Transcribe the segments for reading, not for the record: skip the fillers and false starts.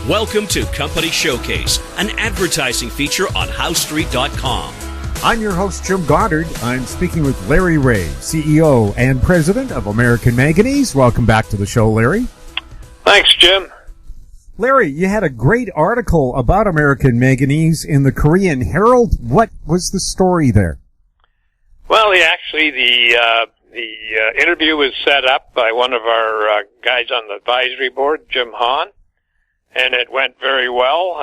Welcome to Company Showcase, an advertising feature on HowStreet.com. I'm your host, Jim Goddard. I'm speaking with Larry Reaugh, CEO and President of American Manganese. Welcome back to the show, Larry. Thanks, Jim. Larry, you had a great article about American Manganese in the Korean Herald. What was the story there? Well, actually, the interview was set up by one of our guys on the advisory board, Jim Hahn, and it went very well.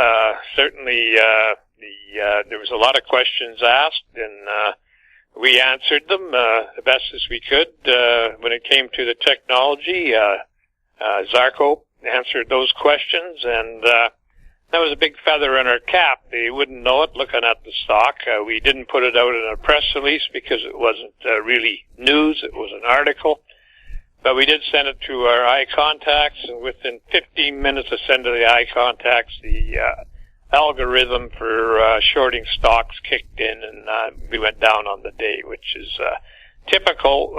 Certainly, there was a lot of questions asked, and we answered them the best as we could. When it came to the technology, Zarko answered those questions, and that was a big feather in our cap. You wouldn't know it looking at the stock. We didn't put it out in a press release because it wasn't really news. It was an article. But we did send it to our eye contacts, and within 15 minutes of sending the eye contacts, the algorithm for shorting stocks kicked in, and we went down on the day, which is typical.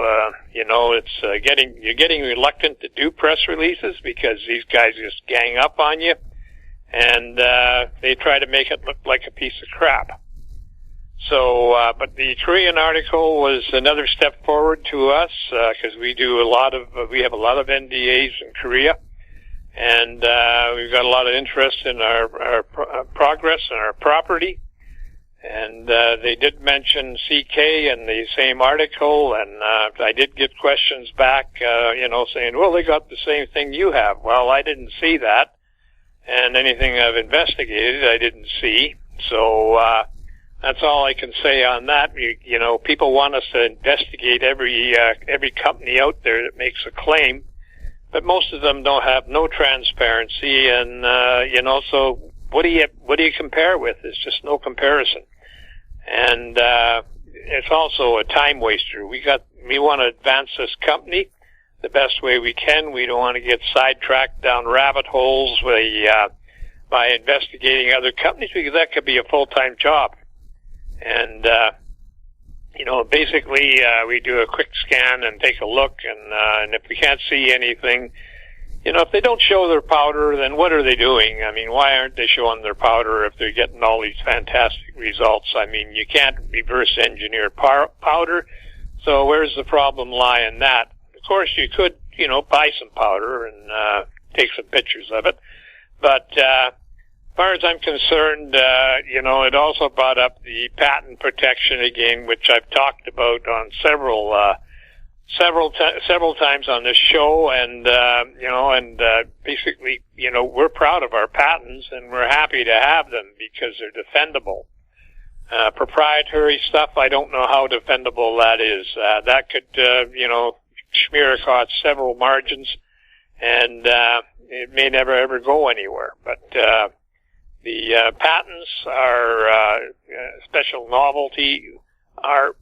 You're getting reluctant to do press releases because these guys just gang up on you, and they try to make it look like a piece of crap. So, but the Korean article was another step forward to us, because we have a lot of NDAs in Korea, and we've got a lot of interest in our progress and our property. And they did mention CK in the same article, and I did get questions back, saying, well, they got the same thing you have. Well, I didn't see that, and anything I've investigated, I didn't see. So that's all I can say on that. People want us to investigate every company out there that makes a claim, but most of them don't have no transparency, and so what do you compare with? There's just no comparison. And it's also a time waster. We want to advance this company the best way we can. We don't want to get sidetracked down rabbit holes by investigating other companies, because that could be a full-time job. And basically we do a quick scan and take a look, and if we can't see anything, if they don't show their powder, then what are they doing? I mean, why aren't they showing their powder if they're getting all these fantastic results? I mean, you can't reverse engineer powder, so where's the problem lie in that? Of course, you could, buy some powder and take some pictures of it, but as far as I'm concerned, it also brought up the patent protection again, which I've talked about on several times on this show, and basically, we're proud of our patents, and we're happy to have them because they're defendable. Proprietary stuff, I don't know how defendable that is. That could, smear across several margins, and it may never ever go anywhere. But the patents are special novelty, are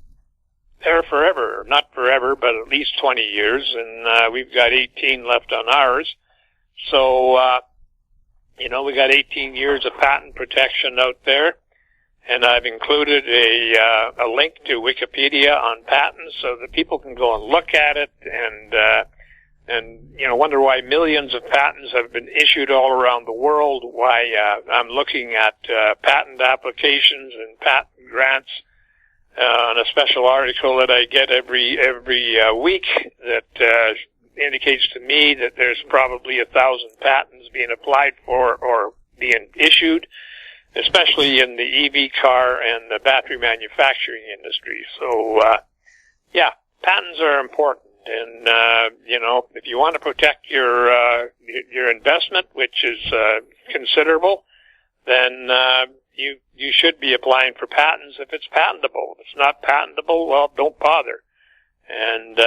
there forever. Not forever, but at least 20 years, and we've got 18 left on ours. So, we got 18 years of patent protection out there, and I've included a link to Wikipedia on patents so that people can go and look at it and wonder why millions of patents have been issued all around the world, why I'm looking at patent applications and patent grants on a special article that I get every week that indicates to me that there's probably 1,000 patents being applied for or being issued, especially in the EV car and the battery manufacturing industry. So, patents are important. And, if you want to protect your investment, which is considerable, then you should be applying for patents if it's patentable. If it's not patentable, well, don't bother. And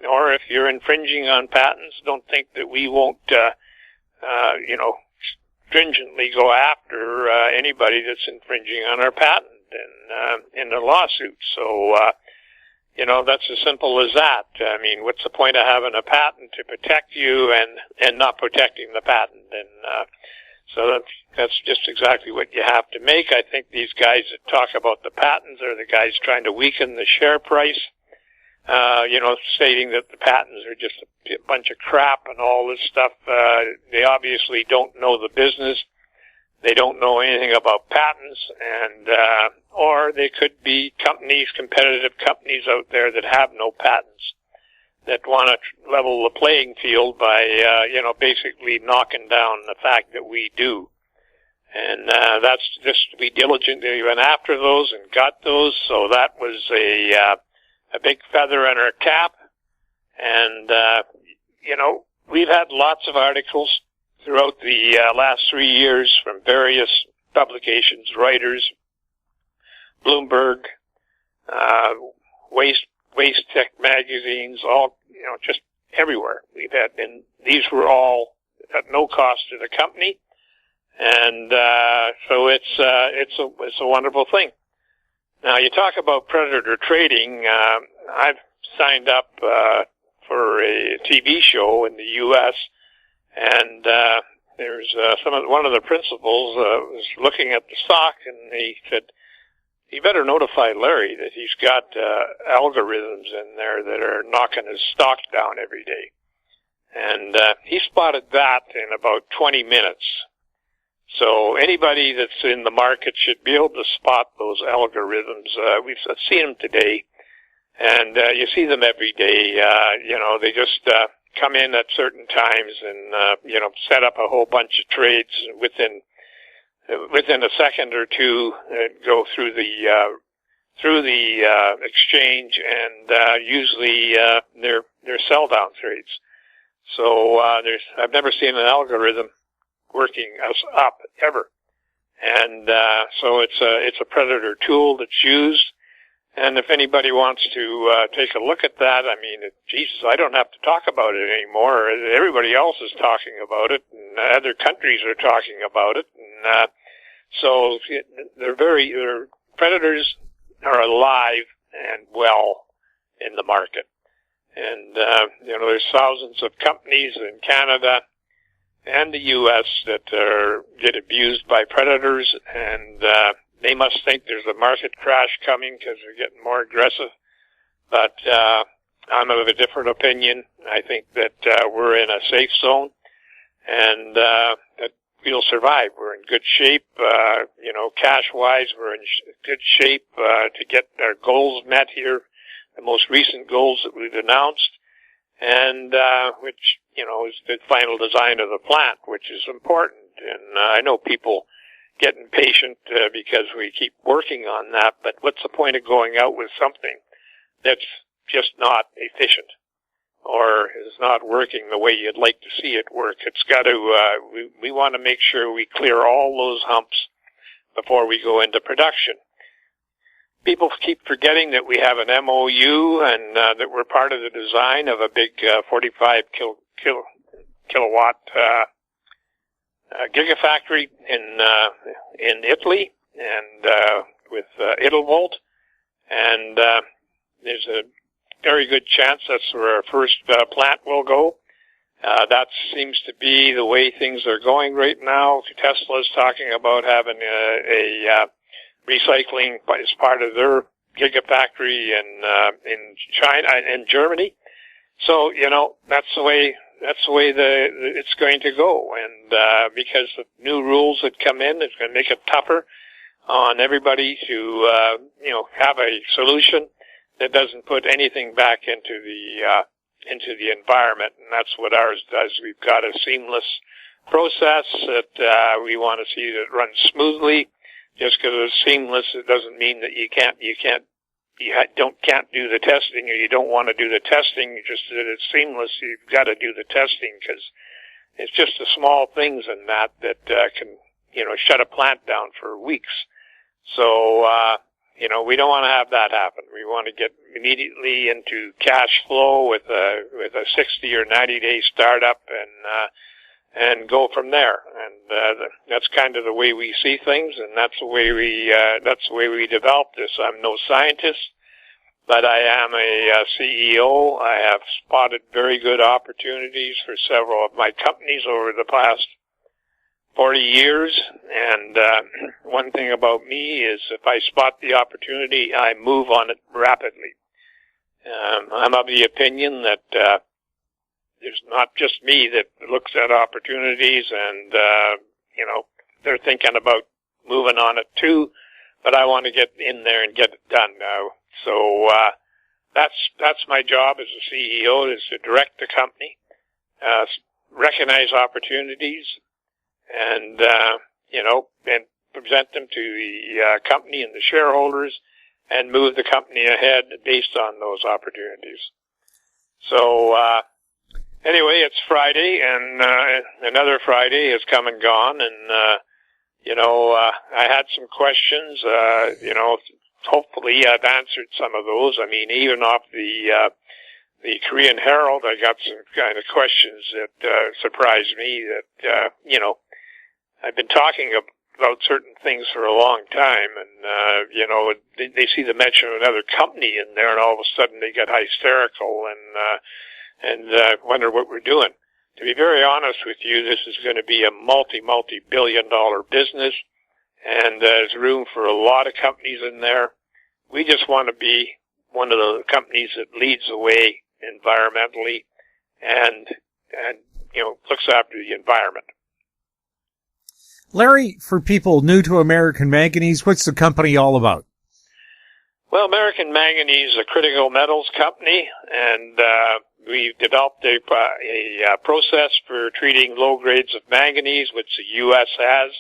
or if you're infringing on patents, don't think that we won't stringently go after anybody that's infringing on our patent in a lawsuit. So that's as simple as that. I mean, what's the point of having a patent to protect you and not protecting the patent? And so that's just exactly what you have to make. I think these guys that talk about the patents are the guys trying to weaken the share price. stating that the patents are just a bunch of crap and all this stuff. They obviously don't know the business. They don't know anything about patents, and or they could be competitive companies out there that have no patents, that want to level the playing field by, basically knocking down the fact that we do. And that's just to be diligent. They went after those and got those, so that was a big feather in our cap. And, we've had lots of articles throughout the last 3 years from various publications, writers, Bloomberg, Waste Tech magazines, all, just everywhere. We've had, and these were all at no cost to the company. And, so it's a wonderful thing. Now, you talk about predator trading. I've signed up for a TV show in the U.S., and there's one of the principals was looking at the stock, and he said, "You better notify Larry that he's got algorithms in there that are knocking his stock down every day." And he spotted that in about 20 minutes. So anybody that's in the market should be able to spot those algorithms. We've seen them today, and you see them every day. They just come in at certain times and set up a whole bunch of trades within a second or two, go through the exchange, and usually they're sell down trades. So I've never seen an algorithm working us up ever, and so it's a predator tool that's used. And if anybody wants to take a look at that, I mean, Jesus, I don't have to talk about it anymore. Everybody else is talking about it, and other countries are talking about it, and so predators are alive and well in the market. And there's thousands of companies in Canada and the U.S. that get abused by predators, and they must think there's a market crash coming because they're getting more aggressive. But I'm of a different opinion. I think that we're in a safe zone, and that we'll survive. We're in good shape. Cash-wise, we're in good shape to get our goals met here, the most recent goals that we've announced, and which is the final design of the plant, which is important. And I know people get impatient because we keep working on that, but what's the point of going out with something that's just not efficient or is not working the way you'd like to see it work? It's got to, we want to make sure we clear all those humps before we go into production. People keep forgetting that we have an MOU and that we're part of the design of a big 45 kilowatt gigafactory in Italy, and with Italvolt, and there's a very good chance that's where our first plant will go. That seems to be the way things are going right now. Tesla's talking about having a recycling as part of their gigafactory in China and Germany. So that's the way it's going to go, and because the new rules that come in, it's going to make it tougher on everybody to have a solution that doesn't put anything back into the environment, and that's what ours does. We've got a seamless process that we want to see that runs smoothly. Just because it's seamless, it doesn't mean that you can't do the testing, or you don't want to do the testing. Just that it's seamless, you've got to do the testing, because it's just the small things in that can shut a plant down for weeks. So we don't want to have that happen. We want to get immediately into cash flow with a 60 or 90 day startup, and go from there. And that's kind of the way we see things, and that's the way we develop this. I'm no scientist, but I am a CEO. I have spotted very good opportunities for several of my companies over the past 40 years, and one thing about me is if I spot the opportunity, I move on it rapidly. I'm of the opinion that there's not just me that looks at opportunities and, they're thinking about moving on it too, but I want to get in there and get it done now. So that's my job as a CEO, is to direct the company, recognize opportunities, and and present them to the company and the shareholders, and move the company ahead based on those opportunities. So anyway, it's Friday, and another Friday has come and gone, and I had some questions. Hopefully I've answered some of those. I mean, even off the Korean Herald, I got some kind of questions that surprised me. That I've been talking about certain things for a long time, and they see the mention of another company in there, and all of a sudden they get hysterical and wonder what we're doing. To be very honest with you, this is going to be a multi-billion-dollar business, and there's room for a lot of companies in there. We just want to be one of the companies that leads the way environmentally and looks after the environment. Larry, for people new to American Manganese, what's the company all about? Well, American Manganese is a critical metals company, and we've developed a process for treating low grades of manganese, which the U.S. has,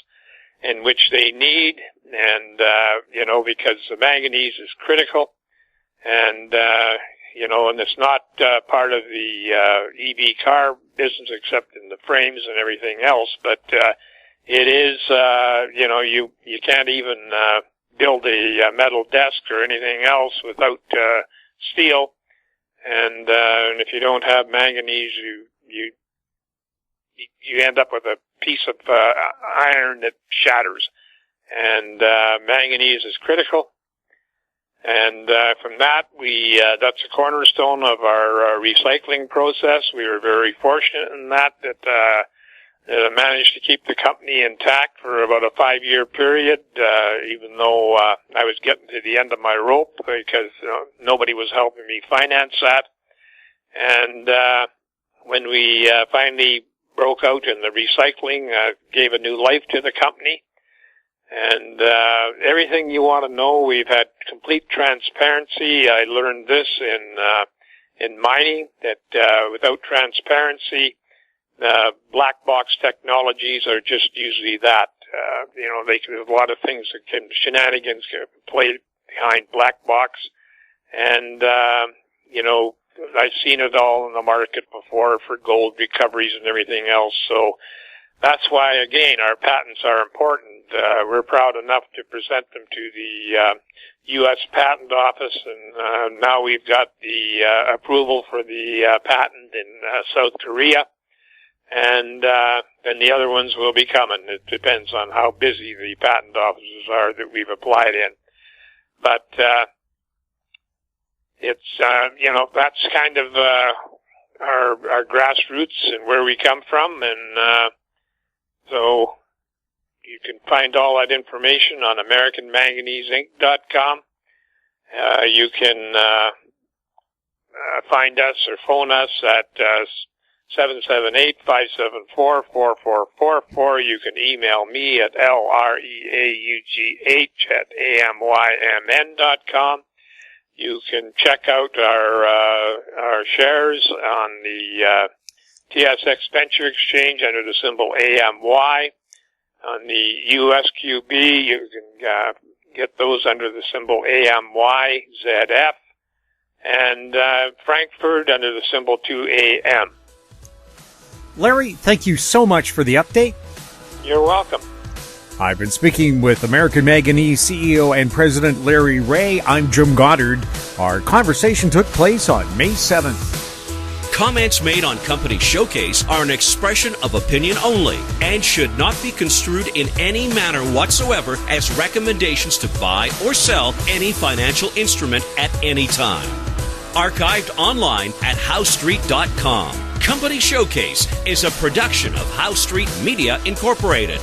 and which they need, and because the manganese is critical, and and it's not part of the EV car business except in the frames and everything else, but it is, you can't even build a metal desk or anything else without steel, and if you don't have manganese, you end up with a piece of iron that shatters, and manganese is critical. And from that, that's a cornerstone of our recycling process. We were very fortunate in that I managed to keep the company intact for about a 5-year period, even though I was getting to the end of my rope because nobody was helping me finance that. And when we finally broke out in the recycling, gave a new life to the company. And everything you want to know, we've had complete transparency. I learned this in mining, that without transparency, black box technologies are just usually that. There's a lot of things that shenanigans can play behind black box. And, I've seen it all in the market before for gold recoveries and everything else. So that's why, again, our patents are important. We're proud enough to present them to the U.S. Patent Office, and now we've got the approval for the patent in South Korea. And then the other ones will be coming. It depends on how busy the patent offices are that we've applied in. But it's that's kind of our grassroots and where we come from, and so you can find all that information on AmericanManganeseInc.com. You can find us or phone us at 778-574-4444. You can email me at LREAUGH@AMYMN.com. You can check out our shares on the TSX Venture Exchange under the symbol AMY. On the USQB, you can get those under the symbol AMYZF. And Frankfurt under the symbol 2AM. Larry, thank you so much for the update. You're welcome. I've been speaking with American Manganese CEO and President Larry Reaugh. I'm Jim Goddard. Our conversation took place on May 7th. Comments made on Company Showcase are an expression of opinion only and should not be construed in any manner whatsoever as recommendations to buy or sell any financial instrument at any time. Archived online at HowStreet.com. Company Showcase is a production of How Street Media Incorporated.